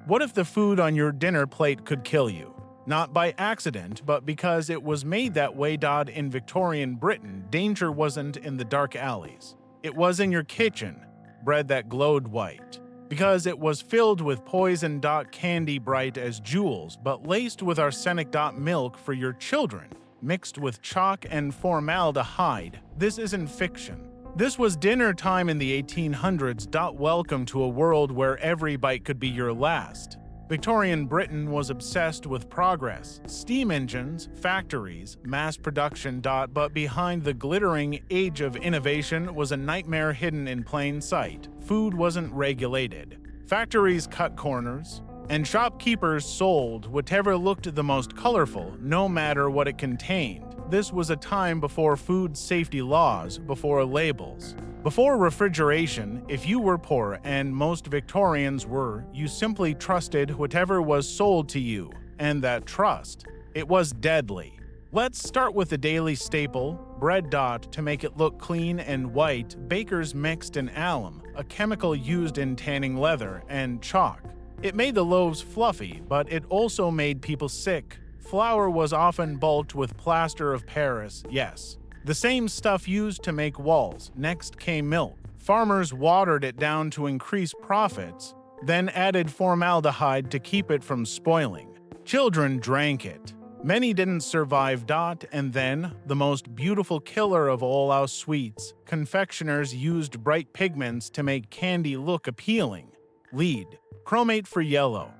What if the food on your dinner plate could kill you? Not by accident, but because it was made that way. In Victorian Britain, danger wasn't in the dark alleys. It was in your kitchen, bread that glowed white. Because it was filled with poison. Candy bright as jewels, but laced with arsenic. Milk for your children, mixed with chalk and formaldehyde. This isn't fiction. This was dinner time in the 1800s. Welcome to a world where every bite could be your last. Victorian Britain was obsessed with progress, steam engines, factories, mass production. But behind the glittering age of innovation was a nightmare hidden in plain sight. Food wasn't regulated. Factories cut corners, and shopkeepers sold whatever looked the most colorful, no matter what it contained. This was a time before food safety laws, before labels. Before refrigeration, if you were poor, and most Victorians were, you simply trusted whatever was sold to you. And that trust, it was deadly. Let's start with the daily staple, bread. To make it look clean and white, bakers mixed in alum, a chemical used in tanning leather, and chalk. It made the loaves fluffy, but it also made people sick. Flour was often bulked with plaster of Paris, yes. The same stuff used to make walls. Next came milk. Farmers watered it down to increase profits, then added formaldehyde to keep it from spoiling. Children drank it. Many didn't survive. And then, the most beautiful killer of all our sweets, confectioners used bright pigments to make candy look appealing. Lead, chromate for yellow,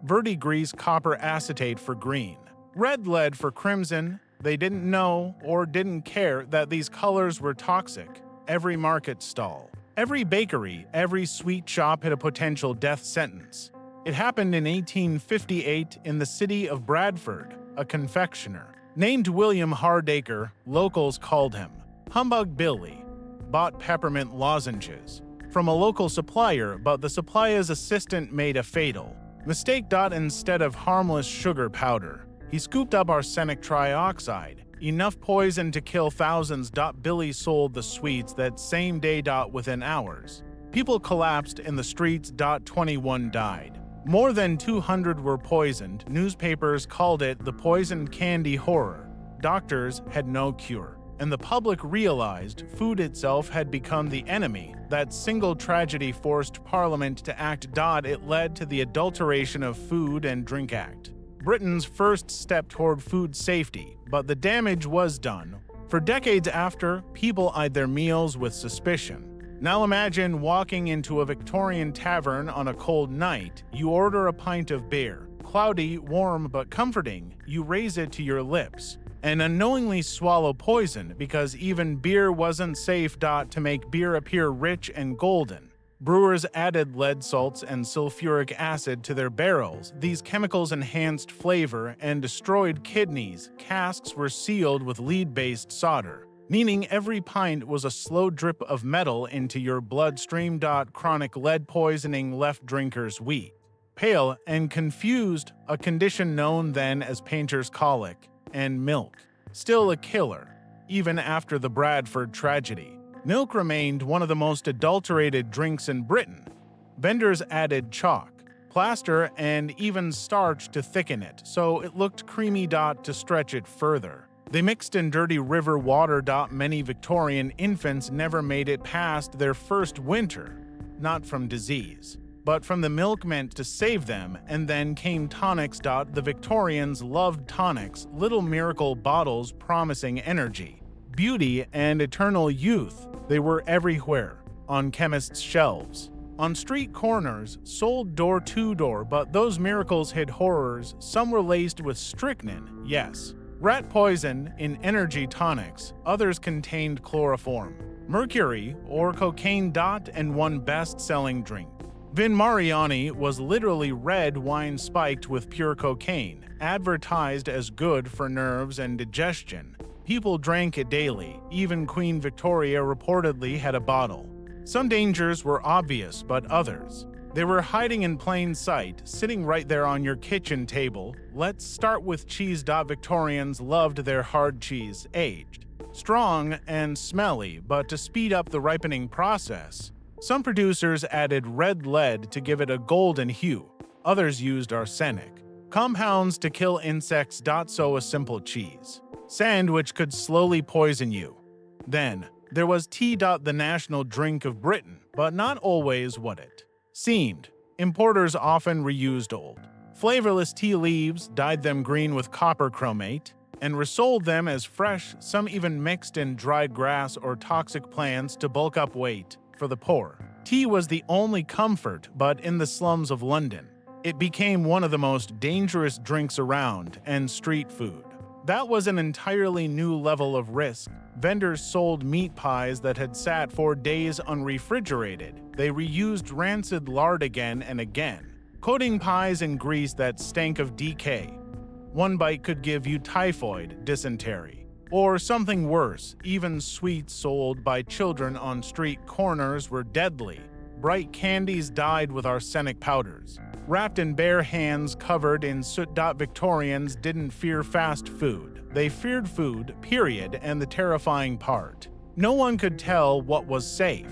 verdigris copper acetate for green, red lead for crimson. They didn't know or didn't care that these colors were toxic. Every market stall, every bakery, every sweet shop had a potential death sentence. It happened in 1858 in the city of Bradford. A confectioner named William Hardacre, locals called him Humbug Billy, bought peppermint lozenges from a local supplier, but the supplier's assistant made a fatal mistake. Instead of harmless sugar powder, he scooped up arsenic trioxide, enough poison to kill thousands. Billy sold the sweets that same day. Within hours, people collapsed in the streets. 21 died. More than 200 were poisoned. Newspapers called it the poisoned candy horror. Doctors had no cure, and the public realized food itself had become the enemy. That single tragedy forced Parliament to act. It led to the Adulteration of Food and Drink Act, Britain's first step toward food safety, but the damage was done. For decades after, people eyed their meals with suspicion. Now imagine walking into a Victorian tavern on a cold night. You order a pint of beer. Cloudy, warm, but comforting. You raise it to your lips and unknowingly swallow poison, because even beer wasn't safe. To make beer appear rich and golden, brewers added lead salts and sulfuric acid to their barrels. These chemicals enhanced flavor and destroyed kidneys. Casks were sealed with lead-based solder, meaning every pint was a slow drip of metal into your bloodstream. Chronic lead poisoning left drinkers weak, pale, and confused, a condition known then as painter's colic. And milk, still a killer, even after the Bradford tragedy. Milk remained one of the most adulterated drinks in Britain. Vendors added chalk, plaster, and even starch to thicken it, so it looked creamy. To stretch it further, they mixed in dirty river water. Many Victorian infants never made it past their first winter, not from disease, but from the milk meant to save them. And then came tonics. The Victorians loved tonics, little miracle bottles promising energy, beauty, and eternal youth. They were everywhere, on chemists' shelves, on street corners, sold door to door. But those miracles hid horrors. Some were laced with strychnine, yes, rat poison in energy tonics. Others contained chloroform, mercury, or cocaine. And one best-selling drink, Vin Mariani, was literally red wine spiked with pure cocaine, advertised as good for nerves and digestion. People drank it daily. Even Queen Victoria reportedly had a bottle. Some dangers were obvious, but others, they were hiding in plain sight, sitting right there on your kitchen table. Let's start with cheese. Victorians loved their hard cheese, aged, strong, and smelly, but to speed up the ripening process, some producers added red lead to give it a golden hue. Others used arsenic. Compounds to kill insects. So a simple cheese. Sand which could slowly poison you. Then, there was tea. The national drink of Britain, but not always what it seemed. Importers often reused old, flavorless tea leaves, dyed them green with copper chromate, and resold them as fresh, some even mixed in dried grass or toxic plants to bulk up weight for the poor. Tea was the only comfort, but in the slums of London, it became one of the most dangerous drinks around, and street food. That was an entirely new level of risk. Vendors sold meat pies that had sat for days unrefrigerated. They reused rancid lard again and again, coating pies in grease that stank of decay. One bite could give you typhoid, dysentery, or something worse. Even sweets sold by children on street corners were deadly. Bright candies dyed with arsenic powders, wrapped in bare hands covered in soot. Victorians didn't fear fast food. They feared food, period, and the terrifying part: no one could tell what was safe.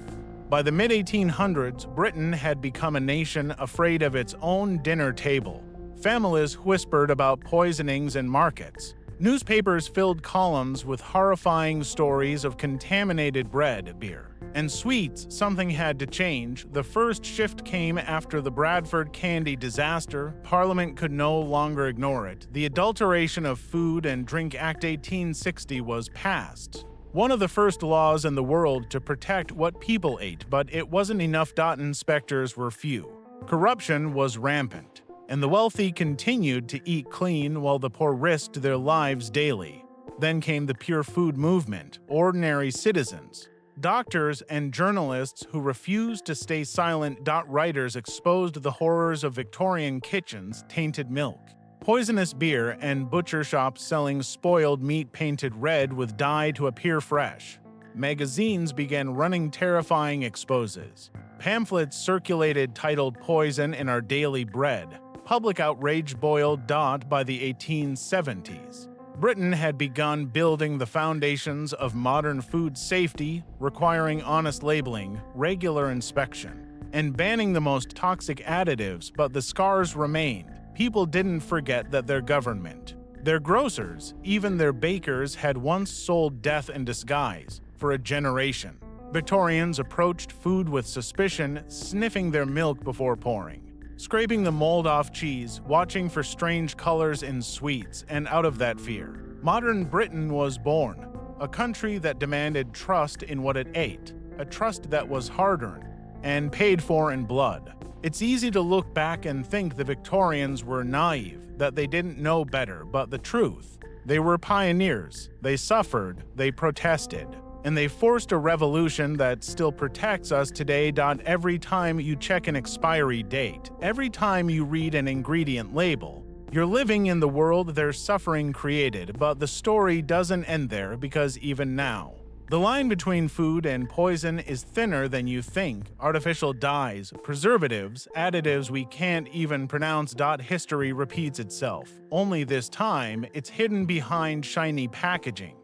By the mid-1800s, Britain had become a nation afraid of its own dinner table. Families whispered about poisonings in markets. Newspapers filled columns with horrifying stories of contaminated bread, beer, and sweets. Something had to change. The first shift came after the Bradford Candy Disaster. Parliament could no longer ignore it. The Adulteration of Food and Drink Act 1860 was passed. One of the first laws in the world to protect what people ate, but it wasn't enough. Inspectors were few. Corruption was rampant, and the wealthy continued to eat clean while the poor risked their lives daily. Then came the pure food movement. Ordinary citizens, doctors, and journalists who refused to stay silent. Writers exposed the horrors of Victorian kitchens, tainted milk, poisonous beer, and butcher shops selling spoiled meat painted red with dye to appear fresh. Magazines began running terrifying exposes. Pamphlets circulated titled "Poison in Our Daily Bread." Public outrage boiled. By the 1870s, Britain had begun building the foundations of modern food safety, requiring honest labeling, regular inspection, and banning the most toxic additives. But the scars remained. People didn't forget that their government, their grocers, even their bakers had once sold death in disguise for a generation. Victorians approached food with suspicion, sniffing their milk before pouring, scraping the mold off cheese, watching for strange colors in sweets, and out of that fear, modern Britain was born, a country that demanded trust in what it ate, a trust that was hard-earned and paid for in blood. It's easy to look back and think the Victorians were naive, that they didn't know better, but the truth: they were pioneers, they suffered, they protested, and they forced a revolution that still protects us today. Every time you check an expiry date, every time you read an ingredient label, you're living in the world their suffering created. But the story doesn't end there, because even now, the line between food and poison is thinner than you think. Artificial dyes, preservatives, additives we can't even pronounce. History repeats itself. Only this time, it's hidden behind shiny packaging.